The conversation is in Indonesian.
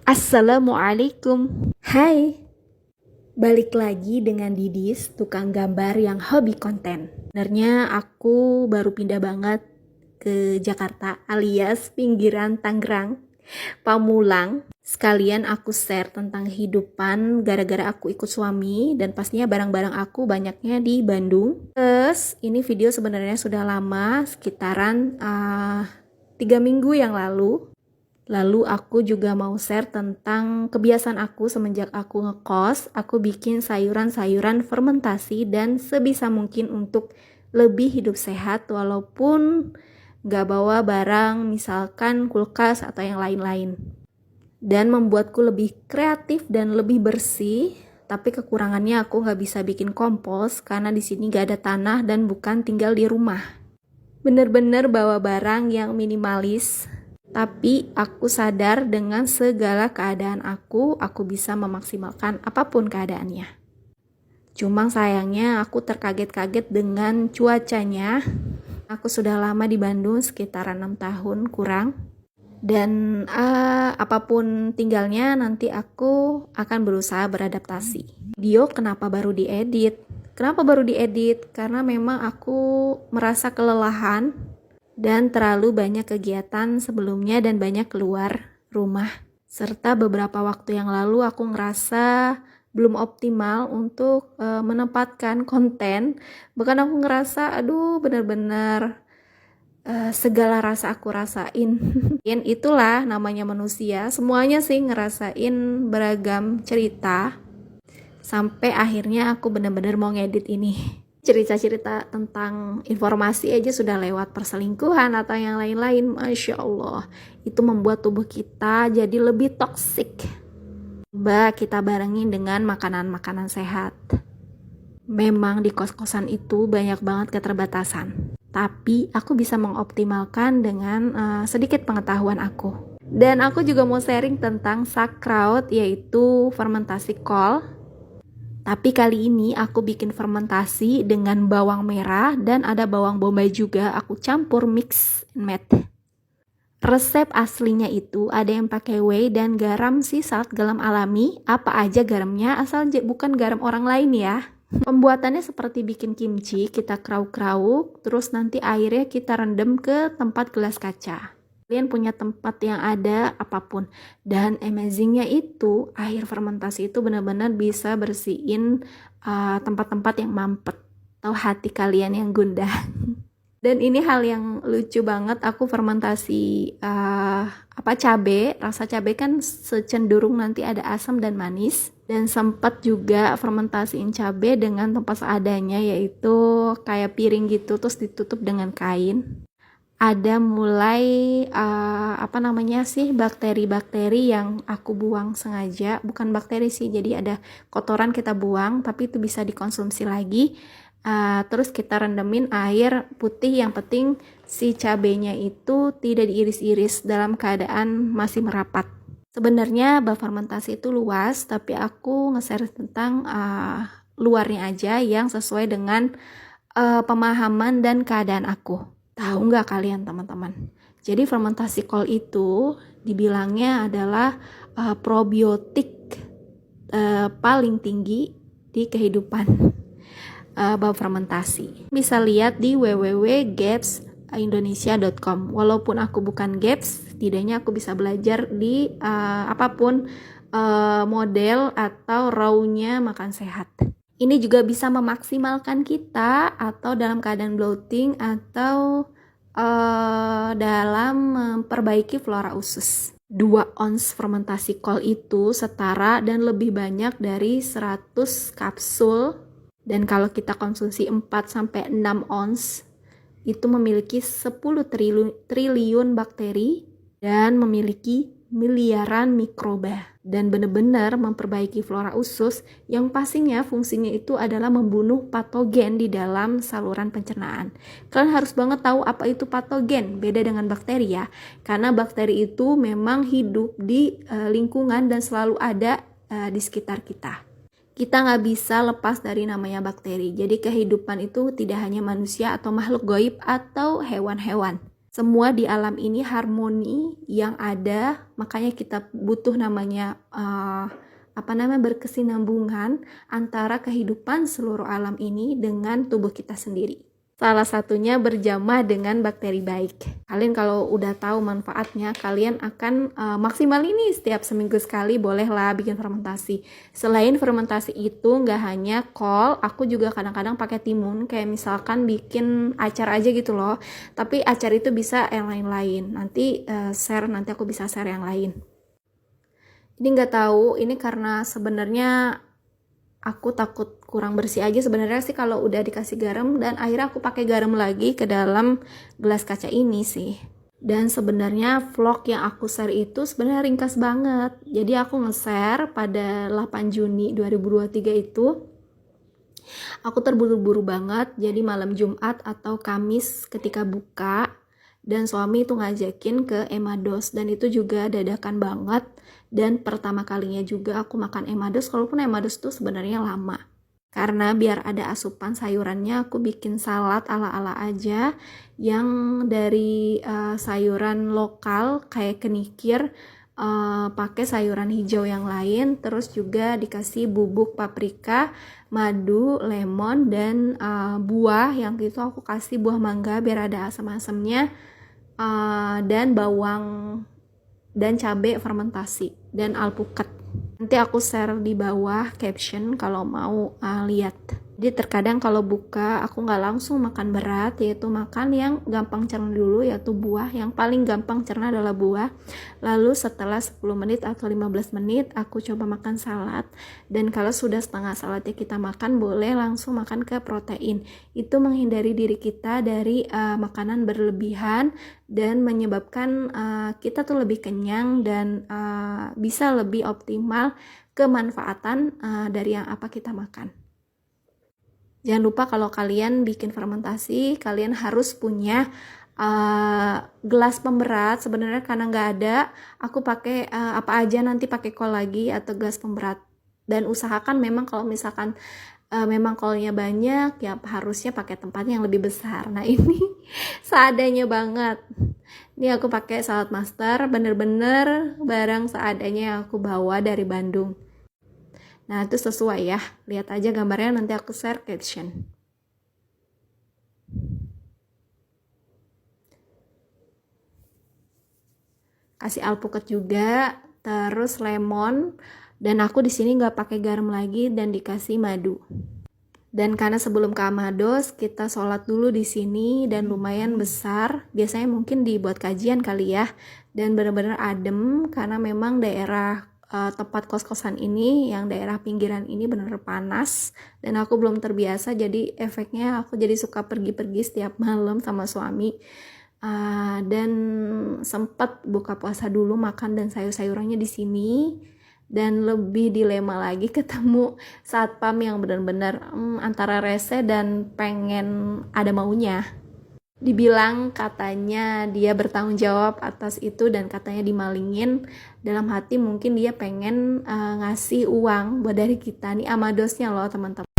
Assalamualaikum. Hai, balik lagi dengan Didis, tukang gambar yang hobi konten. Sebenarnya aku baru pindah banget ke Jakarta alias pinggiran Tangerang, Pamulang. Sekalian aku share tentang kehidupan gara-gara aku ikut suami dan pastinya barang-barang aku banyaknya di Bandung. Terus ini video sebenarnya sudah lama, sekitaran 3 minggu yang lalu. Lalu aku juga mau share tentang kebiasaan aku semenjak aku ngekos. Aku bikin sayuran-sayuran fermentasi dan sebisa mungkin untuk lebih hidup sehat walaupun gak bawa barang misalkan kulkas atau yang lain-lain. Dan membuatku lebih kreatif dan lebih bersih. Tapi kekurangannya aku gak bisa bikin kompos karena di sini gak ada tanah dan bukan tinggal di rumah. Bener-bener bawa barang yang minimalis. Tapi aku sadar dengan segala keadaan aku bisa memaksimalkan apapun keadaannya. Cuma sayangnya aku terkaget-kaget dengan cuacanya. Aku sudah lama di Bandung, sekitar 6 tahun kurang. Dan apapun tinggalnya nanti aku akan berusaha beradaptasi. Video kenapa baru diedit? Kenapa baru diedit? Karena memang aku merasa kelelahan dan terlalu banyak kegiatan sebelumnya dan banyak keluar rumah. Serta beberapa waktu yang lalu aku ngerasa belum optimal untuk menempatkan konten. Bahkan aku ngerasa benar-benar segala rasa aku rasain. Itulah namanya manusia, semuanya sih ngerasain beragam cerita. Sampai akhirnya aku benar-benar mau ngedit ini. Cerita-cerita tentang informasi aja sudah lewat perselingkuhan atau yang lain-lain. Masya Allah, itu membuat tubuh kita jadi lebih toksik. Coba kita barengin dengan makanan-makanan sehat. Memang di kos-kosan itu banyak banget keterbatasan, tapi aku bisa mengoptimalkan dengan sedikit pengetahuan aku. Dan aku juga mau sharing tentang sauerkraut, yaitu fermentasi kol. Tapi kali ini aku bikin fermentasi dengan bawang merah dan ada bawang bombay juga. Aku campur mix and match. Resep aslinya itu ada yang pakai whey dan garam sea salt, garam alami. Apa aja garamnya, asal bukan garam orang lain ya. Pembuatannya seperti bikin kimchi, kita krauk-krauk, terus nanti airnya kita rendam ke tempat gelas kaca. Kalian punya tempat yang ada apapun, dan amazingnya itu air fermentasi itu benar-benar bisa bersihin tempat-tempat yang mampet atau hati kalian yang gundah. Dan ini hal yang lucu banget, aku fermentasi cabe, rasa cabe kan cenderung nanti ada asam dan manis, dan sempat juga fermentasiin cabe dengan tempat seadanya, yaitu kayak piring gitu terus ditutup dengan kain. Ada mulai bakteri-bakteri yang aku buang sengaja, bukan bakteri sih, jadi ada kotoran kita buang tapi itu bisa dikonsumsi lagi. Terus kita rendemin air putih, yang penting si cabenya itu tidak diiris-iris dalam keadaan masih merapat. Sebenarnya bab fermentasi itu luas, tapi aku nge-share tentang luarnya aja yang sesuai dengan pemahaman dan keadaan aku. Tahu nggak kalian teman-teman? Jadi fermentasi kol itu dibilangnya adalah probiotik paling tinggi di kehidupan bab fermentasi. Bisa lihat di www.gapsindonesia.com. Walaupun aku bukan gaps, setidaknya aku bisa belajar di apapun model atau raw-nya makan sehat. Ini juga bisa memaksimalkan kita atau dalam keadaan bloating atau dalam memperbaiki flora usus. 2 ons fermentasi kol itu setara dan lebih banyak dari 100 kapsul. Dan kalau kita konsumsi 4-6 ons, itu memiliki 10 triliun bakteri dan memiliki miliaran mikroba. Dan benar-benar memperbaiki flora usus yang pastinya fungsinya itu adalah membunuh patogen di dalam saluran pencernaan. Kalian harus banget tahu apa itu patogen, beda dengan bakteri ya. Karena bakteri itu memang hidup di lingkungan dan selalu ada di sekitar kita. Kita nggak bisa lepas dari namanya bakteri. Jadi kehidupan itu tidak hanya manusia atau makhluk gaib atau hewan-hewan. semua di alam ini harmoni yang ada, makanya kita butuh namanya berkesinambungan antara kehidupan seluruh alam ini dengan tubuh kita sendiri. Salah satunya berjamah dengan bakteri baik. Kalian kalau udah tahu manfaatnya, kalian akan maksimal ini setiap seminggu sekali bolehlah bikin fermentasi. Selain fermentasi itu nggak hanya kol, aku juga kadang-kadang pakai timun, kayak misalkan bikin acar aja gitu loh. Tapi acar itu bisa yang lain-lain. Nanti nanti aku bisa share yang lain. Ini nggak tahu, ini karena sebenarnya aku takut kurang bersih aja sebenarnya sih kalau udah dikasih garam, dan akhirnya aku pakai garam lagi ke dalam gelas kaca ini sih. Dan sebenarnya vlog yang aku share itu sebenarnya ringkas banget. Jadi aku nge-share pada 8 Juni 2023 itu. Aku terburu-buru banget, jadi malam Jumat atau Kamis ketika buka, dan suami itu ngajakin ke Emados, dan itu juga dadakan banget. Dan pertama kalinya juga aku makan Emados, walaupun Emados tuh sebenarnya lama. Karena biar ada asupan sayurannya, aku bikin salad ala-ala aja yang dari sayuran lokal kayak kenikir, pakai sayuran hijau yang lain, terus juga dikasih bubuk paprika, madu, lemon, dan buah yang itu aku kasih buah mangga biar ada asam-asamnya, dan bawang dan cabai fermentasi dan alpukat. Nanti aku share di bawah caption kalau mau lihat. Jadi terkadang kalau buka aku nggak langsung makan berat, yaitu makan yang gampang cerna dulu, yaitu buah. Yang paling gampang cerna adalah buah. Lalu setelah 10 menit atau 15 menit aku coba makan salad. Dan kalau sudah setengah saladnya kita makan, boleh langsung makan ke protein. Itu menghindari diri kita dari makanan berlebihan dan menyebabkan kita tuh lebih kenyang dan bisa lebih optimal kemanfaatan dari yang apa kita makan. Jangan lupa kalau kalian bikin fermentasi, kalian harus punya gelas pemberat. Sebenarnya karena nggak ada, aku pakai apa aja, nanti pakai kol lagi atau gelas pemberat. Dan usahakan memang kalau misalkan memang kolnya banyak, ya harusnya pakai tempat yang lebih besar. Nah ini seadanya banget. Ini aku pakai Salad Master, bener-bener barang seadanya yang aku bawa dari Bandung. Nah itu sesuai ya, lihat aja gambarnya, nanti aku share caption. Kasih alpukat juga, terus lemon, dan aku di sini nggak pakai garam lagi, dan dikasih madu. Dan karena sebelum ke Amados kita sholat dulu di sini dan lumayan besar, biasanya mungkin dibuat kajian kali ya, dan benar-benar adem karena memang daerah tempat kos-kosan ini, yang daerah pinggiran ini benar panas, dan aku belum terbiasa, jadi efeknya aku jadi suka pergi-pergi setiap malam sama suami. Dan sempat buka puasa dulu makan dan sayur-sayurannya di sini, dan lebih dilema lagi ketemu satpam yang benar-benar antara rese dan pengen ada maunya. Dibilang katanya dia bertanggung jawab atas itu dan katanya dimalingin, dalam hati mungkin dia pengen ngasih uang buat dari kita nih Amadosnya loh teman-teman.